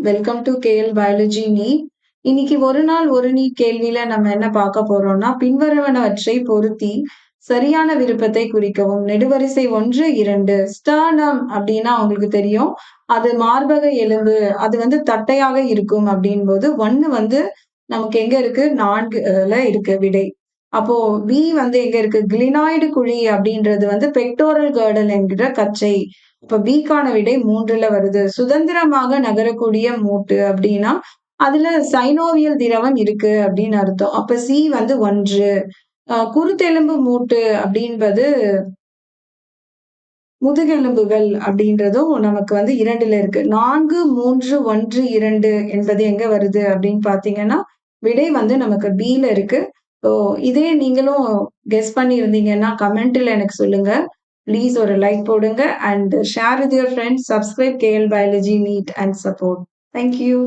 Welcome to KL biology NEET. இன்னைக்கு ஒரு நாள் ஒரு நீட் கேள்வியில நம்ம என்ன பார்க்க போறோம்னா, பின்வருவனவற்றை பொருத்தி சரியான விருப்பத்தை குறிக்கவும். நெடுவரிசை 1, 2 ஸ்டர்னம் அப்படின்னா உங்களுக்கு தெரியும். அது மார்பக எலும்பு. அது தட்டையாக இருக்கும் அப்படின்போது 1 நமக்கு எங்க இருக்கு? 4ல இருக்கு விடை. அப்போ பி எங்க இருக்கு? கிளினாய்டு குழி அப்படின்றது பெக்டோரல் கர்டல் என்கிற கச்சை. இப்ப பிக்கான விடை 3ல வருது. சுதந்திரமாக நகரக்கூடிய மூட்டு அப்படின்னா, அதுல சைனோவியல் திரவம் இருக்கு அப்படின்னு அர்த்தம். அப்ப சி 1. குருத்தெலும்பு மூட்டு அப்படின்பது முதுகெலும்புகள் அப்படின்றதும் நமக்கு 2ல இருக்கு. 4, 3, 1, 2 என்பது எங்க வருது அப்படின்னு பார்த்தீங்கன்னா, விடை நமக்கு பில இருக்கு. ஸோ இதே நீங்களும் கெஸ் பண்ணியிருந்தீங்கன்னா, கமெண்ட்ல எனக்கு சொல்லுங்க. ப்ளீஸ் ஒரு லைக் போடுங்க and share with your friends. Subscribe KL biology NEET and support. Thank you.